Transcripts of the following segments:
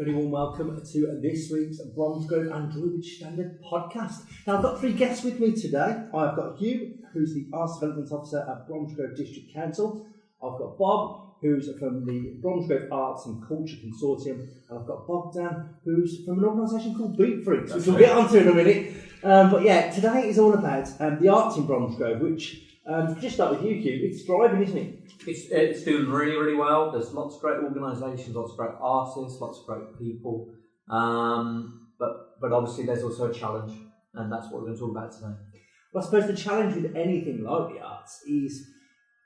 Very warm welcome to this week's Bromsgrove and Droitwich Standard podcast. Now, I've got three guests with me today. I've got Hugh, who's the Arts Development Officer at Bromsgrove District Council. I've got Bob, who's from the Bromsgrove Arts and Culture Consortium. And I've got Bogdan, who's from an organisation called Beat Freaks, which we'll get onto in a minute. But yeah, today is all about the arts in Bromsgrove, which, just start with you, Hugh, it's thriving, isn't it? It's doing really, really well. There's lots of great organisations, lots of great artists, lots of great people. But obviously there's also a challenge, and that's what we're going to talk about today. Well, I suppose the challenge with anything like the arts is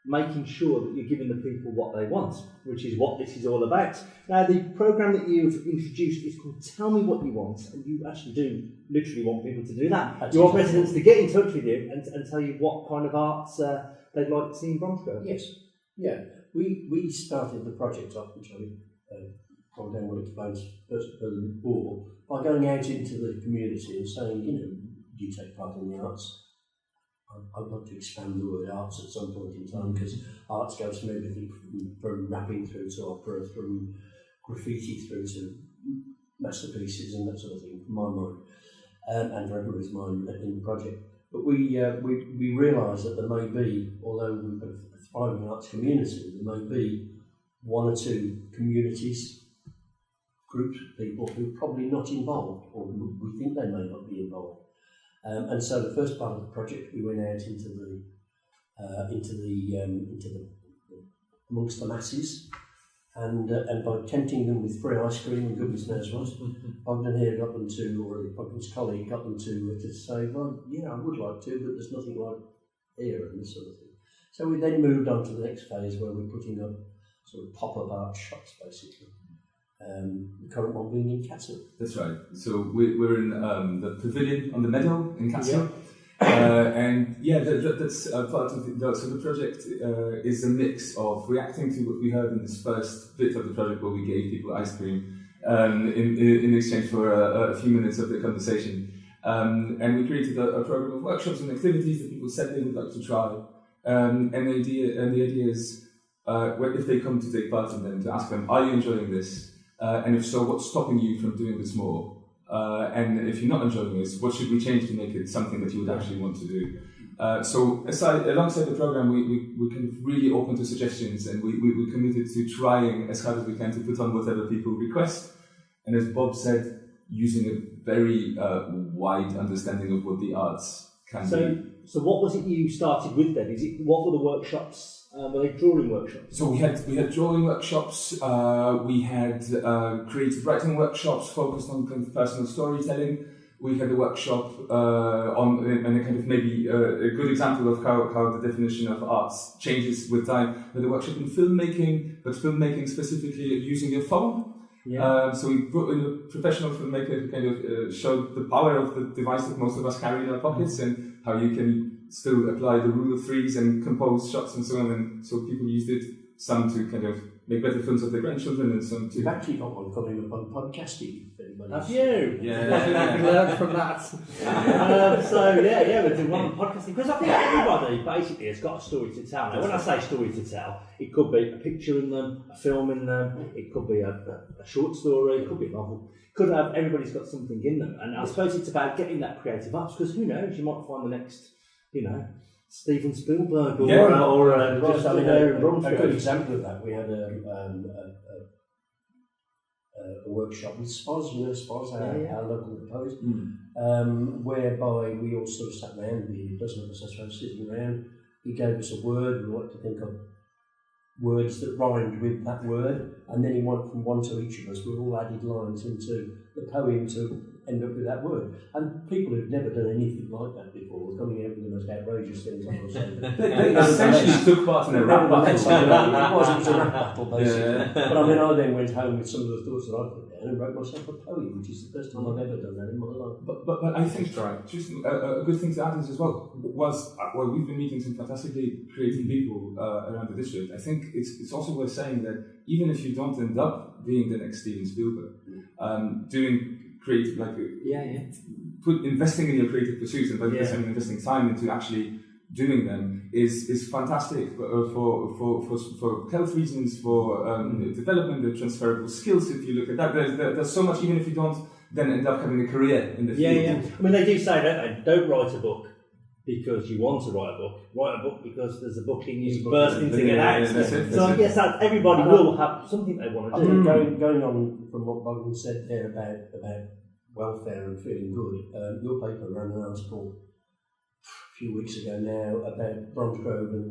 making sure that you're giving the people what they want, which is what this is all about. Now, the programme that you've introduced is called Tell Me What You Want, and you actually do literally want people to do that. That's you want residents to get in touch with you and tell you what kind of arts they'd like to see in Bromsgrove. Yes. Yeah, we started the project off, which Bogdan will explain further before, by going out into the community and saying, do you take part in the arts? I'd like to expand the word arts at some point in time, because arts goes from everything from rapping through to opera, from graffiti through to masterpieces and that sort of thing, from my mind, and for everybody's mind in the project. But we realise that there may be, although we've got a thriving arts community, there may be one or two communities, groups of people who are probably not involved, or we think they may not be involved. And so the first part of the project, we went out into the amongst the masses, and by tempting them with free ice cream and goodness knows what, Bogdan here got them to, or Bogdan's colleague got them to say, well, yeah, I would like to, but there's nothing like here and this sort of thing. So we then moved on to the next phase where we're putting up sort of pop-up art shops, basically. The current one being in Castle. That's right. So we're in the pavilion on the meadow in Castle. Yeah. And yeah, that's part of so the project is a mix of reacting to what we heard in this first bit of the project where we gave people ice cream in exchange for a few minutes of the conversation. And we created a program of workshops and activities that people said they would like to try. And the idea is if they come to take part in them, to ask them, are you enjoying this? And if so, what's stopping you from doing this more? And if you're not enjoying this, what should we change to make it something that you would actually want to do? So alongside the program, we kind of really open to suggestions, and we committed to trying as hard as we can to put on whatever people request. And as Bob said, using a very wide understanding of what the arts can be. So what was it you started with then? What were the workshops? Were they drawing workshops? So we had drawing workshops. We had creative writing workshops focused on kind of personal storytelling. We had a workshop and a kind of maybe a good example of how the definition of arts changes with time. We had a workshop in filmmaking, but filmmaking specifically using your phone. Yeah. So we brought in a professional filmmaker who kind of showed the power of the device that most of us carry in our pockets, and how you can still apply the rule of threes and compose shots and so on. And so people used it, some to kind of make better films of their grandchildren, and some to... We've actually got one coming up on podcasting. Have you? Yeah. We learned from that. We're doing one on podcasting, because I think everybody basically has got a story to tell. Now, when I say story to tell, it could be a picture in them, a film in them, it could be a short story, it could be a novel. Could have, everybody's got something in them, and I suppose it's about getting that creative up, because who knows, you might find the next, Steven Spielberg or just a good example of that. We had a workshop with Spoz, our local poet, whereby we all sort of sat around, a dozen of us, I suppose, sitting around. He gave us a word, we wanted to think of words that rhymed with that word, and then he went from one to each of us. We all added lines into the poem to end up with that word. And people who've never done anything like that before were coming out with the most outrageous things I was saying. They essentially took part in a rap battle. It was a rap battle, basically. Yeah. But I then went home with some of the thoughts that I put down and wrote myself a poem, which is the first time I've ever done that in my life. But I think just a good thing to add is as well was we've been meeting some fantastically creative people around the district. I think it's also worth saying that even if you don't end up being the next Steven Spielberg, doing creative, investing in your creative pursuits, and by investing time into actually doing them is fantastic for health reasons, for development of transferable skills. If you look at that, there's so much, even if you don't then end up having a career in the field. Yeah. I mean, they do say, don't they? Don't write a book because you want to write a book. Write a book because there's a book in you bursting to get out. So I guess that everybody will have something they want to do. Going on from what Bogan said there about welfare and feeling good, your paper ran an article a few weeks ago now about Bromsgrove and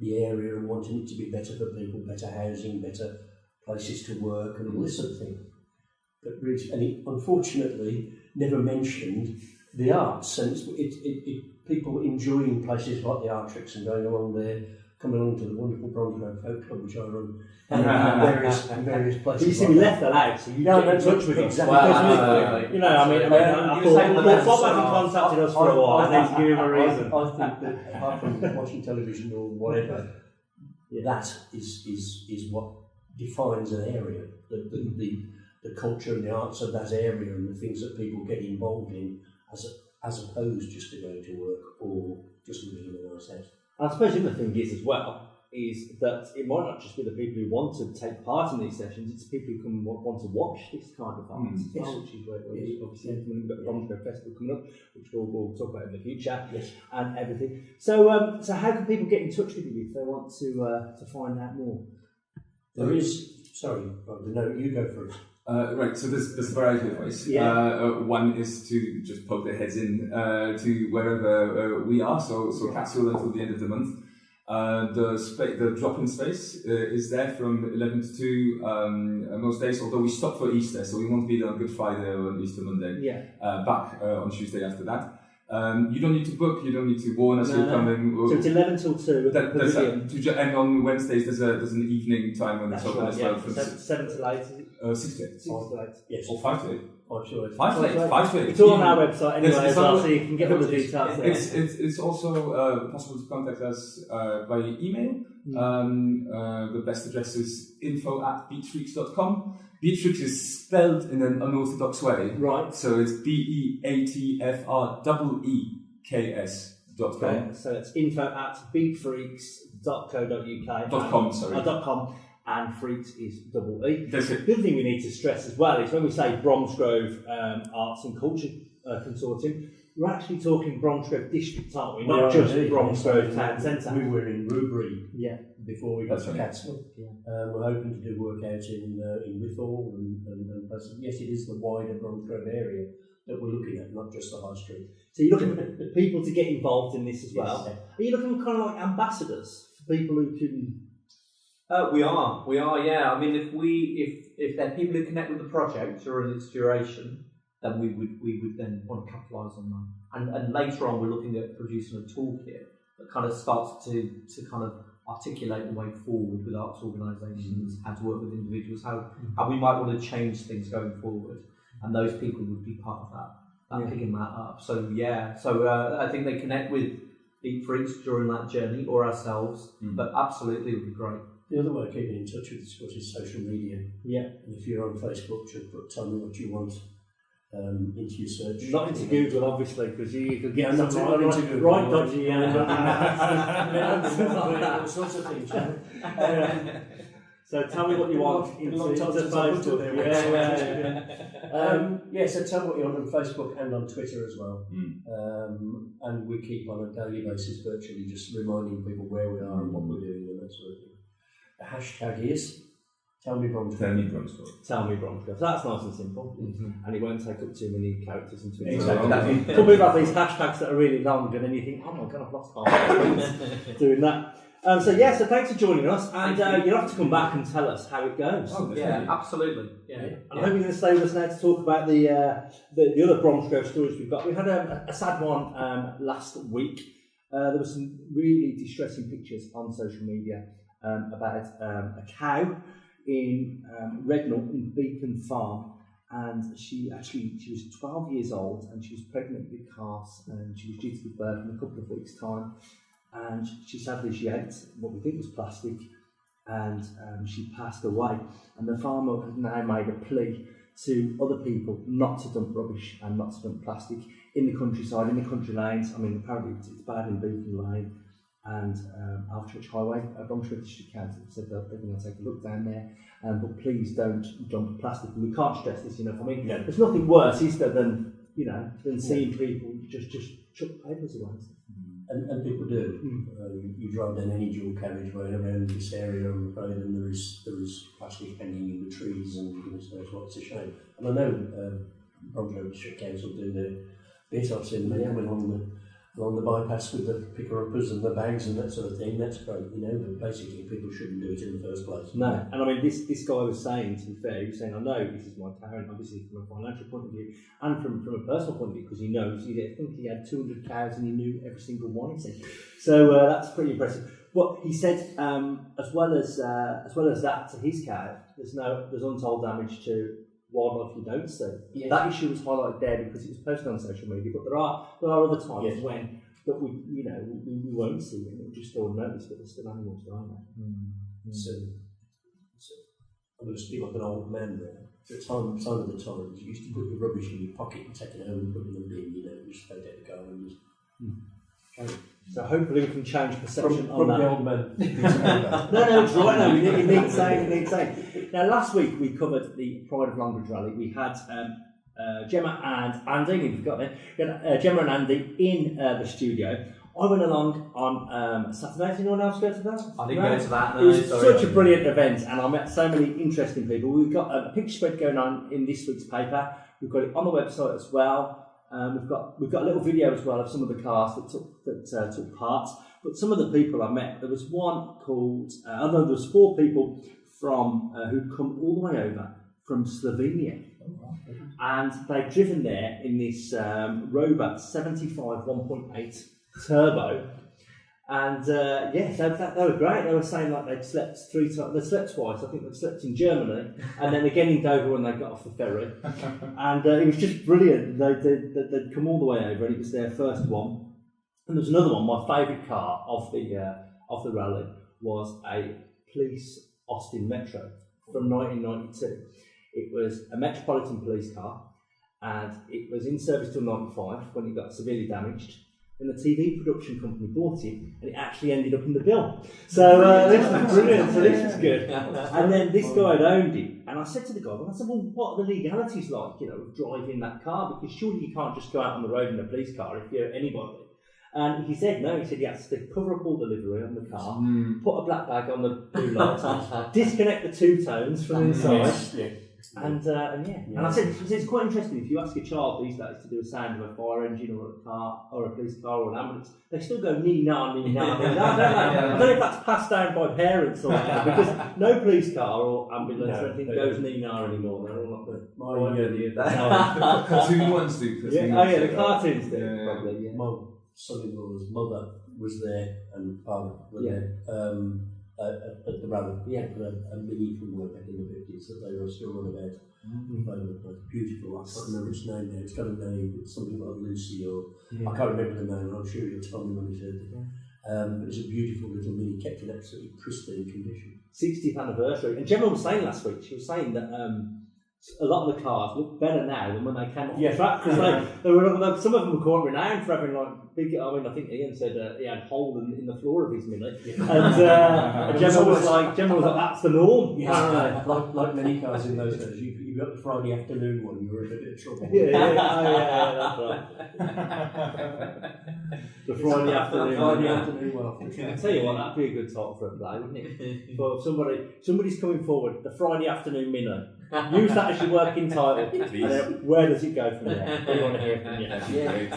the area and wanting it to be better for people, better housing, better places to work and all this sort of thing. But really, and it unfortunately never mentioned the arts, and it people enjoying places like the Artrix and going along there, coming along to the wonderful Bromsgrove Folk Club, which I run in various places. You see, we left that out, so you get in touch with it. Exactly. I thought Bob hasn't contacted us for a while, and then give him a reason. I think that apart from watching television or whatever, that is what defines an area. The culture and the arts of that area and the things that people get involved in, as opposed just to going to work or just living in a nice house. I suppose the other thing is as well, is that it might not just be the people who want to take part in these sessions, it's people who want to watch this kind of art as well, which is where obviously we've got the Bromsgrove Festival coming up, which we'll talk about in the future, and everything. So how can people get in touch with you if they want to find out more? There is, sorry, no, you go first. Right, so there's a variety of ways. One is to just poke their heads in to wherever we are, so Castle until the end of the month. The drop-in space is there from 11 to 2 most days, although we stop for Easter, so we won't be there on Good Friday or on Easter Monday. Back on Tuesday after that. You don't need to book, you don't need to warn us you're coming. So it's 11 till 2 at the pavilion. And on Wednesdays there's an evening time when it's open as well. From 7 to 8, is it? 6 to 8. 6 to 8. Yes. Or 5 to 8. 5 to 8. 5 to 8. It's all on our website anyway, it's so you can get all the details there. It's also possible to contact us by email. The best address is info@beatfreaks.com. Beatfreaks is spelled in an unorthodox way. Right. So it's BEATFREEKS.com. Okay, so it's info@beatfreaks.co.uk. .com. And Freaks is double E. That's it. The other thing we need to stress as well is when we say Bromsgrove Arts and Culture Consortium, we're actually talking Bromsgrove District, aren't we? Not just Bromsgrove Town Centre. We were in Rubery before we got to right. Catskill. We're hoping to do work out in Withall and places. Yes, it is the wider Bromsgrove area that we're looking at, not just the High Street. So you're looking for people to get involved in this as well. Yes. Are you looking for kind of like ambassadors for people who can? We are, yeah. I mean, if there are people who connect with the project during its duration, then we would then want to capitalise on that. And later on, we're looking at producing a toolkit that kind of starts to kind of articulate the way forward with arts organisations, how to work with individuals, how we might want to change things going forward, and those people would be part of that picking that up. So I think they connect with Beat Freaks during that journey or ourselves, but absolutely it would be great. The other way of keeping in touch with us is social media. Yeah. And if you're on Facebook, just tell me what you want into your search. Not into Google, obviously, because you could get not into Google. Right dodgy. All sorts of things. So tell me what you want into Facebook. So tell me what you want on Facebook and on Twitter as well. And we keep on a daily basis virtually just reminding people where we are and what we're doing and that sort of thing. The hashtag is Tell Me Bromsgrove. Tell Me Bromsgrove. So that's nice and simple. And it won't take up too many characters and Twitter. Exactly. Some people have these hashtags that are really long and then you think, oh my god, I've lost half doing that. So thanks for joining us, and you'll have to come back and tell us how it goes. Oh, yeah, absolutely. I'm hoping you're going to stay with us now to talk about the other Bromsgrove stories we've got. We had a sad one last week. There were some really distressing pictures on social media about a cow in Rednall in Beacon Farm, and she was 12 years old and she was pregnant with calves, and she was due to give birth in a couple of weeks' time. And she ate what we think was plastic, and she passed away. And the farmer has now made a plea to other people not to dump rubbish and not to dump plastic in the countryside, in the country lanes. I mean, apparently it's bad in Beacon Lane and Alchurch Highway. Bromsgrove District Council said that they're going to take a look down there, but please don't dump plastic. And we can't stress this enough. I mean, there's nothing worse, is there, than seeing people just chuck papers away. And people do. You drive down any dual carriageway around this area, I'm afraid, and there is plastic hanging in the trees, and goodness knows what. It's a shame. And I know Bromsgrove District Council do their bit. I've seen them along the bypass with the picker-uppers and the bags and that sort of thing. That's great, but basically people shouldn't do it in the first place. No, and I mean, this guy was saying, to be fair, he was saying, I know this is my town, obviously from a financial point of view and from a personal point of view, because he knows, I think he had 200 cows and he knew every single one, he said. So that's pretty impressive. But he said, as well as that to his cow, there's untold damage to wildlife you don't see. Yes. That issue was highlighted there because it was posted on social media, but there are other times when that we won't see them, we'll just go unnoticed, but there's still animals around there. So I'm going to speak like an old man there. At the time of the times, you used to put your rubbish in your pocket and take it home and put it in the bin, just throw it out the car and just... So hopefully we can change perception on that. The old man. No, it's right now. It needs saying. Now, last week we covered the Pride of Longridge Rally. We had Gemma and Andy. We forgot that. Gemma and Andy in the studio. I went along on Saturday. Did anyone else go to that? I didn't go to that. No, it was such a brilliant event, and I met so many interesting people. We've got a picture spread going on in this week's paper. We've got it on the website as well. We've got a little video as well of some of the cars that took part. But some of the people I met, there was one called, there was 4 people from who'd come all the way over from Slovenia, and they'd driven there in this Rover 75 1.8 turbo. And they were great. They were saying like they'd slept 3 times. They slept twice. I think they'd slept in Germany and then again in Dover when they got off the ferry. And it was just brilliant. They'd come all the way over, and it was their first one. And there was another one. My favourite car of the rally was a police Austin Metro from 1992. It was a Metropolitan police car, and it was in service till 95 when it got severely damaged. And the TV production company bought it, and it actually ended up in the bill. So this was brilliant. So this was good. And then this guy had owned it, and I said to the guy, "Well, what are the legalities like, of driving that car? Because surely you can't just go out on the road in a police car if you're anybody." And he said no. He said he has to cover up all the livery on the car, put a black bag on the blue lights, disconnect the 2 tones from inside. And I said it's quite interesting if you ask a child these days to do a sound of a fire engine or a car or a police car or an ambulance, they still go nee nah nee nah nee nah. I don't know if that's passed down by parents or whatever, because no police car or ambulance or anything goes nee nah anymore. They're all like the cartoon ones do. The cartoons do. Probably. Yeah. My son-in-law's mother was there and father were there. At the rally, a mini from way back in the 50s that they were still on about. Beautiful, I can't remember its name now. It's got a name, it's something like Lucy or I can't remember the name. I'm sure you'll tell me when you said it. But it's a beautiful little mini, kept in absolutely pristine condition. 60th anniversary. And Gemma was saying last week, she was saying that a lot of the cars look better now than when they came off the track, because some of them were quite renowned for having big. I mean, I think Ian said he had a hole in the floor of his Mini, and Gemma was like, "That's the norm." Yeah, like many cars in those days, you got the Friday afternoon one, you were in a bit of trouble. That's right. The Friday afternoon one. I tell you what, that'd be a good talk for a play, wouldn't it? But somebody's coming forward. The Friday afternoon Mini. Use that as your working title. Where does it go from there? We want to hear from you.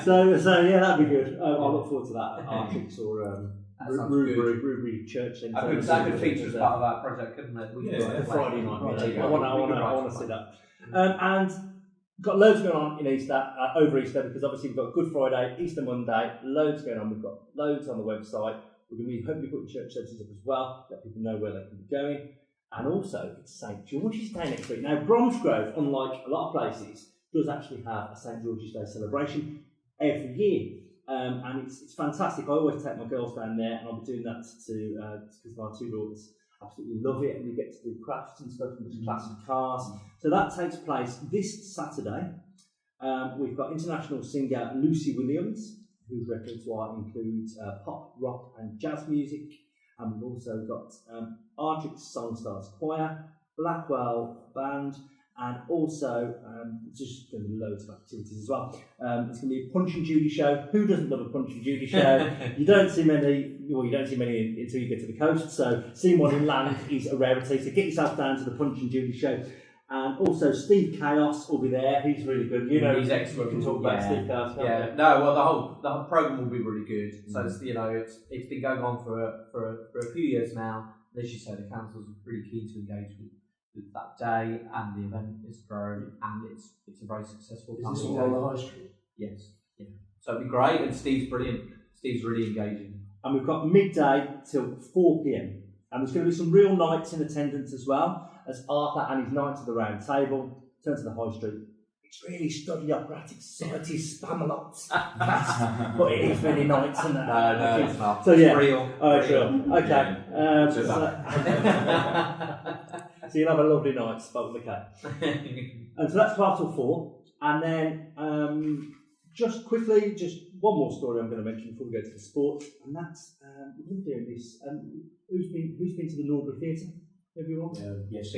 So that'd be good. I look forward to that at Archix or Rubery Church Centre. That could feature as part of our project, couldn't it? The Friday night. I want to see that. And got loads going on in Easter, over Easter, because obviously we've got Good Friday, Easter Monday, loads going on. We've got loads on the website. We're going to be hopefully putting church services up as well, let people know where they can be going. And also, it's St George's Day next week. Now, Bromsgrove, unlike a lot of places, does actually have a St George's Day celebration every year. And it's fantastic. I always take my girls down there, and I'll be doing that because of our 2 daughters. absolutely love it, and we get to do crafts and stuff and just classic cars. So that takes place this Saturday. We've got international singer Lucy Williams, whose repertoire includes pop, rock and jazz music. And we've also got Ardrix Songstars Choir, Blackwell Band, and also just going to be loads of activities as well. It's going to be a Punch and Judy show. Who doesn't love a Punch and Judy show? You don't see many until you get to the coast. So seeing one in land is a rarity. So get yourself down to the Punch and Judy show. And also Steve Chaos will be there. He's really good. You know, he's excellent. We can talk about Steve Chaos. Yeah. No, well, the whole program will be really good. So it's, it's been going on for a few years now. And as you say, the council's really keen to engage with that day, and the event is growing, and it's a very successful. Is this all on the high street? Yes. Yeah. So it'll be great, and Steve's brilliant. Steve's really engaging. And we've got midday till 4 p.m. And there's going to be some real knights in attendance as well, as Arthur and his Knights of the Round Table turn to the high street. It's really study operatic society spam a lot, but it is really knights and that. No, it's not. So yeah, it's real. Oh, it's real. Okay. Yeah. So you'll have a lovely night, spelt with a K. And so that's 12 till 4. And then just quickly, just one more story I'm going to mention before we go to the sports, and that's we've been doing this. Who's been to the Norbury Theatre? Everyone? Yes.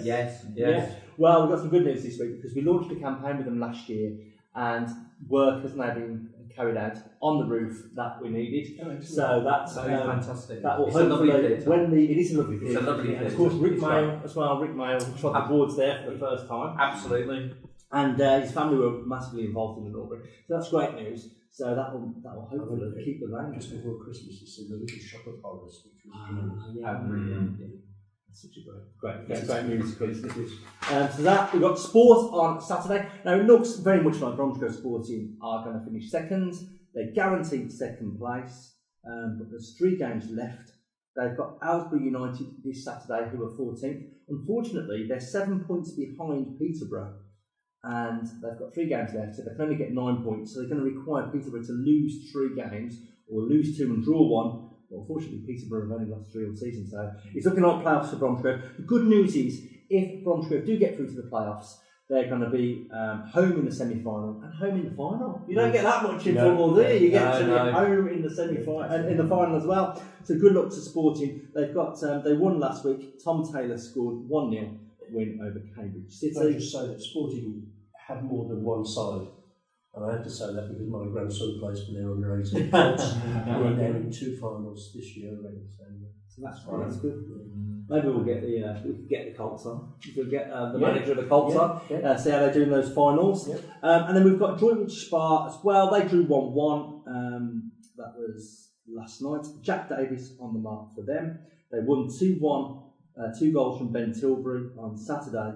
Yes. Yeah. Well, we've got some good news this week because we launched a campaign with them last year, and work has now been carried out on the roof that we needed. So that's fantastic. That will It's a lovely hopefully theatre. it is a lovely theatre. It's a lovely And of theatre. course, Rick It's Mayo as well. Rick Mayo trod the boards there for the first time, Absolutely. and his family were massively involved in the Norbury. So that's great news. So that will hopefully keep the rain. Just before Christmas, you said the little shop of horrors, which was That's such a great musical, isn't it? So that we've got sport on Saturday. Now it looks very much like Bromsgrove Sporting are going to finish second. They're guaranteed second place, but there's 3 games left. They've got Aylesbury United this Saturday, who are 14th. Unfortunately, they're 7 points behind Peterborough, and they've got 3 games left, so they can only get 9 points. So they're going to require Peterborough to lose 3 games, or lose 2 and draw 1. But unfortunately, Peterborough have only lost 3 all season, so it's looking like playoffs for Bromsgrove. The good news is, if Bromsgrove do get through to the playoffs, they're going to be home in the semi-final and home in the final. You don't get that much in football, do you? You get to be home in the semi-final and in the final as well. So good luck to Sporting. They've got they won last week. Tom Taylor scored 1-0 win over Cambridge City. Can I just say that Sporting had more than one side? And I have to say that because my grandson plays for their under 18 clubs. We're down in 2 finals this year already. So that's fine. That's good. Maybe we'll get the Colts on. We'll get the manager of the Colts on. See how they do in those finals. And then we've got Droitwich Spa as well. They drew 1-1. That was last night. Jack Davis on the mark for them. They won 2-1. 2 goals from Ben Tilbury on Saturday,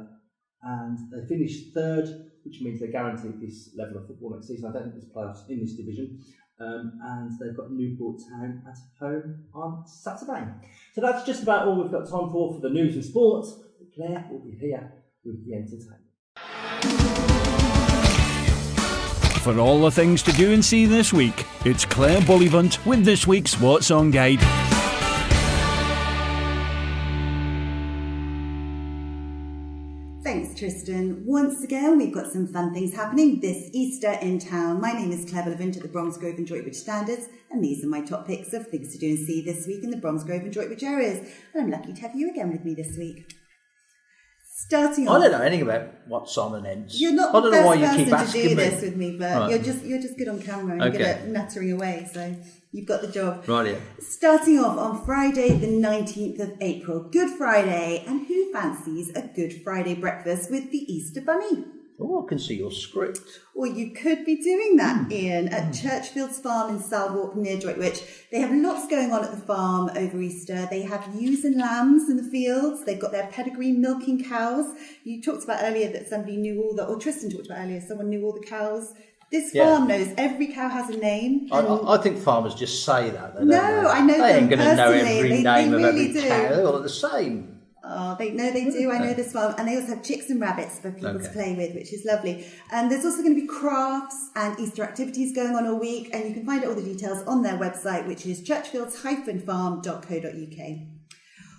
and they finished 3rd, which means they're guaranteed this level of football next season. I don't think there's playoffs in this division. And they've got Newport Town at home on Saturday. So that's just about all we've got time for the news and sports. Claire will be here with the entertainment. For all the things to do and see this week, it's Claire Bullivant with this week's What's On Guide. Thanks, Tristan. Once again, we've got some fun things happening this Easter in town. My name is Claire Bullivant at the Bromsgrove and Droitwich Standards, and these are my top picks of things to do and see this week in the Bromsgrove and Droitwich areas. And I'm lucky to have you again with me this week. Starting off, I don't know anything about what's on and ends. you're not I don't the know why first you keep person to do asking me. this with me, but Right. you're just good on camera and Okay. good at nattering away, so you've got the job. Right here. Starting off on Friday, the 19th of April, Good Friday, and who fancies a Good Friday breakfast with the Easter Bunny? Oh, I can see your script. Or you could be doing that, Ian, at Churchfield's Farm in Salwark near Droitwich. They have lots going on at the farm over Easter. They have ewes and lambs in the fields. They've got their pedigree milking cows. You talked about earlier that somebody knew or Tristan talked about earlier, someone knew all the cows. This farm knows every cow has a name. I think farmers just say that. No, I know they ain't them going to know personally. every They name of really every do. cow. They're all the same. Oh, they do. I know this one. And they also have chicks and rabbits for people to play with, which is lovely. And there's also going to be crafts and Easter activities going on all week. And you can find out all the details on their website, which is churchfields-farm.co.uk.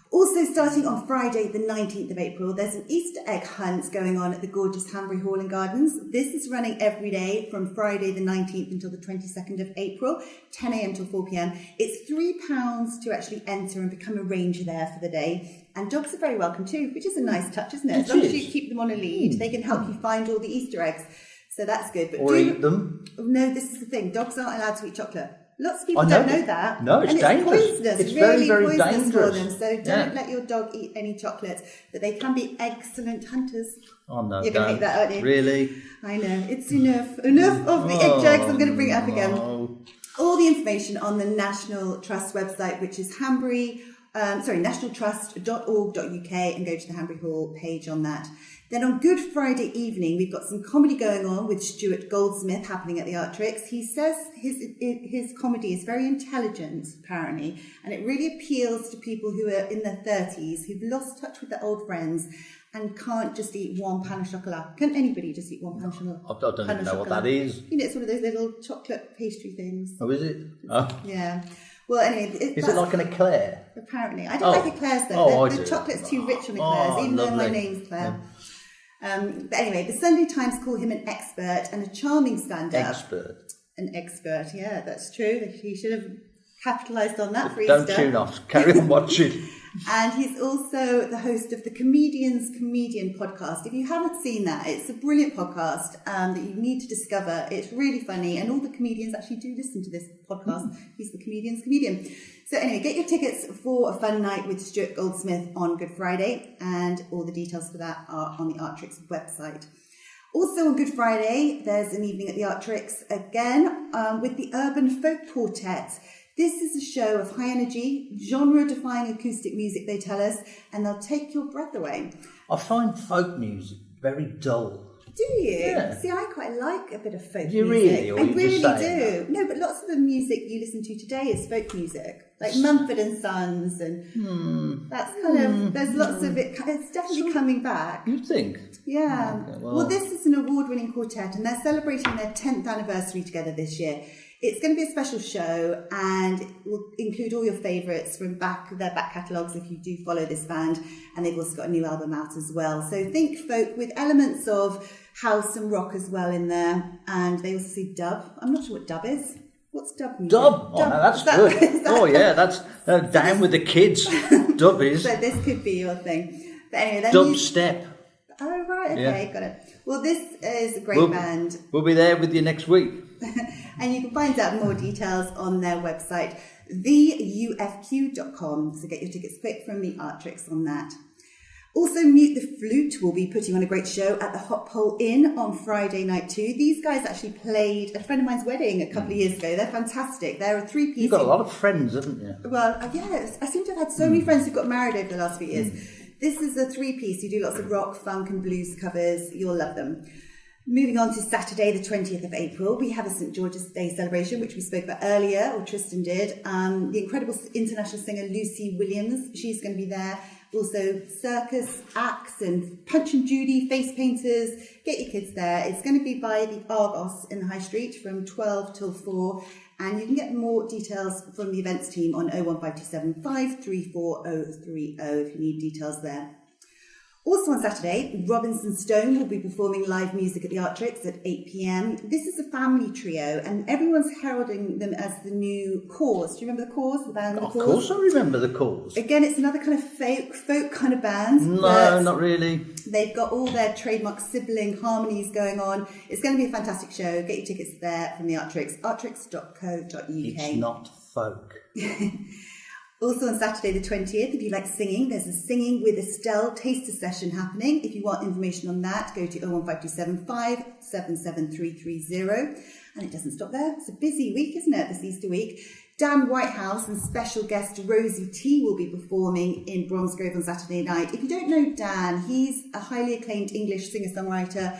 Also, starting on Friday, the 19th of April, there's an Easter egg hunt going on at the gorgeous Hanbury Hall and Gardens. This is running every day from Friday the 19th until the 22nd of April, 10 a.m. till 4 p.m. It's £3 to actually enter and become a ranger there for the day. And dogs are very welcome too, which is a nice touch, isn't it? As long as you keep them on a lead, they can help you find all the Easter eggs. So that's good. But eat them. No, this is the thing. Dogs aren't allowed to eat chocolate. Lots of people don't know that. No, it's dangerous. Poisonous. It's really very, very poisonous dangerous. for them. So don't let your dog eat any chocolates. But they can be excellent hunters. Oh no, You're going to hate that, aren't you? Really? I know. It's enough. Enough of the egg jokes. I'm going to bring it up again. No. All the information on the National Trust website, which is nationaltrust.org.uk, and go to the Hanbury Hall page on that. Then on Good Friday evening, we've got some comedy going on with Stuart Goldsmith happening at the Artrix. He says his comedy is very intelligent, apparently, and it really appeals to people who are in their 30s, who've lost touch with their old friends and can't just eat one pain au chocolat. Can anybody just eat one pain au chocolat? I don't even know what that is. You know, it's one of those little chocolate pastry things. Oh, is it? Oh. Yeah. Well, anyway. Is it like an eclair? Apparently. I don't like eclairs, though. Oh, the chocolate's too rich on eclairs, even though my name's Claire. Yeah. But anyway, the Sunday Times call him an expert and a charming stand-up. An expert, yeah, that's true. He should have capitalised on that for Easter. Don't tune off. Carry on watching. And he's also the host of the Comedian's Comedian podcast. If you haven't seen that, it's a brilliant podcast that you need to discover. It's really funny, and all the comedians actually do listen to this podcast. He's the Comedian's Comedian. So anyway, get your tickets for a fun night with Stuart Goldsmith on Good Friday, and all the details for that are on the Artrix website. Also on Good Friday, there's an evening at the Artrix again with the Urban Folk Quartet. This is a show of high energy, genre-defying acoustic music, they tell us, and they'll take your breath away. I find folk music very dull. Do you? Yeah. See, I quite like a bit of folk you music. Really? Or I you really just do. No, but lots of the music you listen to today is folk music, like Mumford and Sons, and that's kind of. There's lots of it. It's definitely coming back. You think? Yeah. Okay, well, this is an award-winning quartet, and they're celebrating their 10th anniversary together this year. It's going to be a special show, and it will include all your favourites from their back catalogues if you do follow this band, and they've also got a new album out as well. So think folk with elements of house and rock as well in there, and they also see dub. I'm not sure what dub is. What's dub music? Dub? Oh, no, that's good. Yeah, that's down with the kids. Dub is. So this could be your thing. But anyway, Dubstep. Oh, right, okay, got it. Well, this is a great band. We'll be there with you next week. And you can find out more details on their website, theufq.com. So get your tickets quick from the Artrix on that. Also, Mute the Flute will be putting on a great show at the Hot Pole Inn on Friday night too. These guys actually played a friend of mine's wedding a couple of years ago. They're fantastic. They're a three-piece. You've got a lot of friends, haven't you? Well, yes. I seem to have had so many friends who got married over the last few years. This is a three-piece. You do lots of rock, funk and blues covers. You'll love them. Moving on to Saturday, the 20th of April, we have a St. George's Day celebration, which we spoke about earlier, or Tristan did. The incredible international singer Lucy Williams, she's going to be there. Also, circus acts and Punch and Judy, face painters. Get your kids there. It's going to be by the Argos in the High Street from 12 till 4. And you can get more details from the events team on 01527 534 030 if you need details there. Also on Saturday, Robinson Stone will be performing live music at the Artrix at 8 p.m. This is a family trio, and everyone's heralding them as the new Cause. Do you remember the Cause, the band? Of course I remember the Cause. Again, it's another kind of folk kind of band. No, not really. They've got all their trademark sibling harmonies going on. It's going to be a fantastic show. Get your tickets there from the Artrix, artrix.co.uk. It's not folk. Also on Saturday the 20th, if you like singing, there's a Singing with Estelle taster session happening. If you want information on that, go to 01527 577330. And it doesn't stop there. It's a busy week, isn't it, this Easter week? Dan Whitehouse and special guest Rosie T will be performing in Bromsgrove on Saturday night. If you don't know Dan, he's a highly acclaimed English singer-songwriter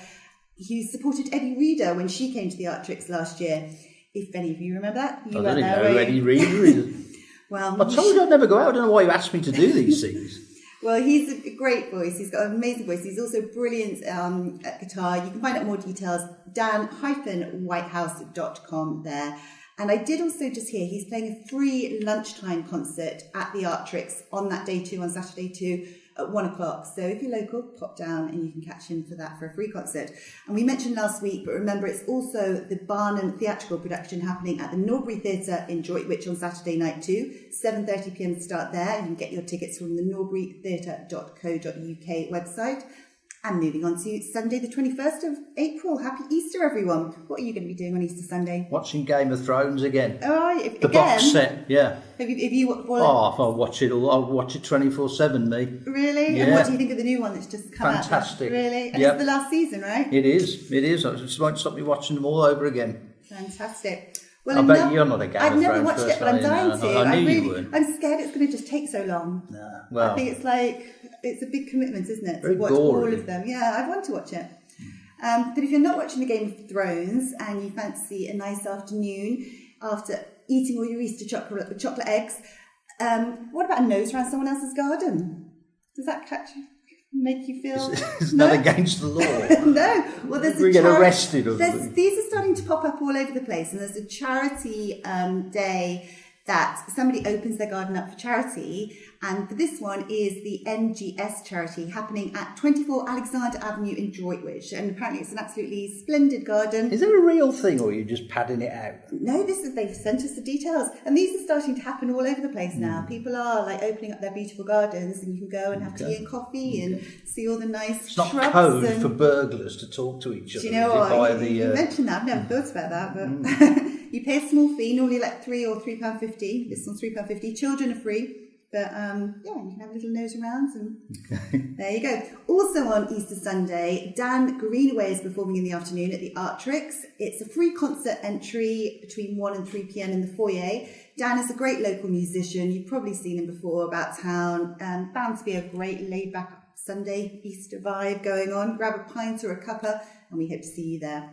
who supported Eddie Reader when she came to the Artrix last year. If any of you remember that. I don't know who Eddie Reader is. Well, I told you I'd never go out. I don't know why you asked me to do these things. Well, he's a great voice. He's got an amazing voice. He's also brilliant at guitar. You can find out more details, dan-whitehouse.com there. And I did also just hear he's playing a free lunchtime concert at the Artrix on that day too, on Saturday too, at 1 o'clock. So if you're local, pop down and you can catch him for that, for a free concert. And we mentioned last week, but remember it's also the Barnum theatrical production happening at the Norbury Theatre in Droitwich on Saturday night too. 7:30pm start there. You can get your tickets from the norburytheatre.co.uk website. And moving on to Sunday, the 21st of April. Happy Easter, everyone. What are you going to be doing on Easter Sunday? Watching Game of Thrones again. Oh, The box set, yeah. Have you I'll watch it all. I'll watch it 24/7, me. Really? Yeah. And what do you think of the new one that's just come out? Fantastic. Really? And Yep. it's the last season, right? It is. It just won't stop me watching them all over again. Fantastic. I bet you're not a Game I've of never Thrones watched it, person, but I'm are you? dying No, to. I knew you weren't. I'm scared it's going to just take so long. Nah, well, I think it's like, it's a big commitment, isn't it? Very To watch gory. all of them. Yeah, I want to watch it. But if you're not watching the Game of Thrones and you fancy a nice afternoon after eating all your Easter chocolate eggs, what about a nose around someone else's garden? Does that make you feel... it's not against the law. No. Well, there's We a get arrested. These are starting to pop up all over the place, and there's a charity day that somebody opens their garden up for charity, and this one is the NGS charity happening at 24 Alexander Avenue in Droitwich, and apparently it's an absolutely splendid garden. Is it a real thing, or are you just padding it out? No, they've sent us the details, and these are starting to happen all over the place now. People are like opening up their beautiful gardens, and you can go and have tea and coffee and see all the nice It's not shrubs code and... for burglars to talk to each other. Do you know is it, what? via You mentioned that. I've never thought about that, but you pay a small fee, normally like £3 or £3.50. This one's £3.50. Children are free. But yeah, you can have a little nose around, and there you go. Also on Easter Sunday, Dan Greenaway is performing in the afternoon at the Artrix. It's a free concert entry between 1 and 3 p.m. in the foyer. Dan is a great local musician. You've probably seen him before about town. Bound to be a great laid-back Sunday Easter vibe going on. Grab a pint or a cuppa, and we hope to see you there.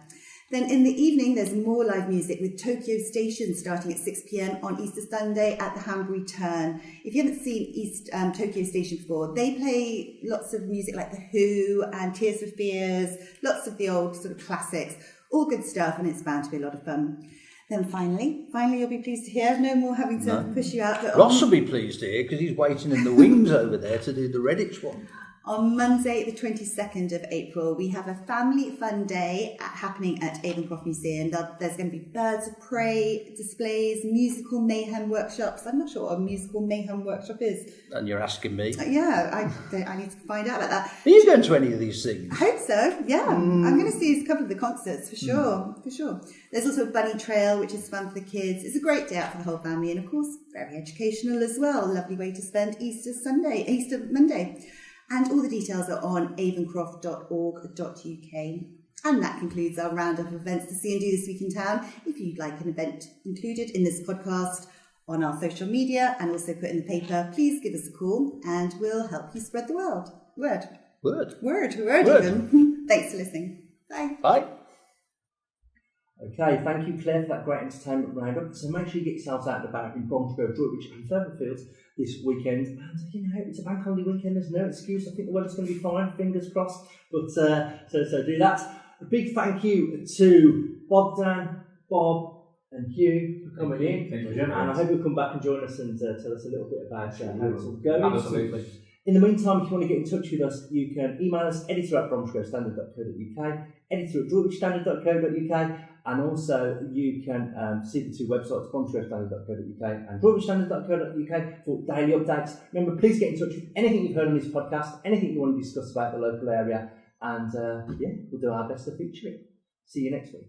Then in the evening, there's more live music with Tokyo Station starting at 6 p.m. on Easter Sunday at the Hanbury Turn. If you haven't seen Tokyo Station before, they play lots of music like The Who and Tears for Fears, lots of the old sort of classics, all good stuff, and it's bound to be a lot of fun. Then finally, you'll be pleased to hear, no more having to push you out. But Ross will be pleased to hear, because he's waiting in the wings over there to do the Redditch one. On Monday, the 22nd of April, we have a family fun day happening at Avon Museum. There's going to be birds of prey displays, musical mayhem workshops. I'm not sure what a musical mayhem workshop is. And you're asking me. Yeah, I need to find out about that. Are you going to any of these things? I hope so, yeah. I'm going to see a couple of the concerts for sure, for sure. There's also a bunny trail, which is fun for the kids. It's a great day out for the whole family, and of course, very educational as well. Lovely way to spend Easter Monday. And all the details are on avoncroft.org.uk. And that concludes our roundup of events to see and do this week in town. If you'd like an event included in this podcast on our social media and also put in the paper, please give us a call and we'll help you spread the word. Word even. Thanks for listening. Bye. Bye. Okay, thank you, Claire, for that great entertainment roundup. So make sure you get yourselves out and about in Bromsgrove, Droitwich and Furtherfield this weekend. And you know, it's a bank holiday weekend, there's no excuse. I think the weather's going to be fine, fingers crossed. But so do that. A big thank you to Bogdan, Bob and Hugh for coming in. Thank you. And I hope you'll come back and join us and tell us a little bit about how it's all going. Absolutely. In the meantime, if you want to get in touch with us, you can email us, editor@bromsgrovestandard.co.uk, editor@droitwichstandard.co.uk, and also you can see the two websites, bromsgrovestandard.co.uk and droitwichstandard.co.uk for daily updates. Remember, please get in touch with anything you've heard on this podcast, anything you want to discuss about the local area, and we'll do our best to feature it. See you next week.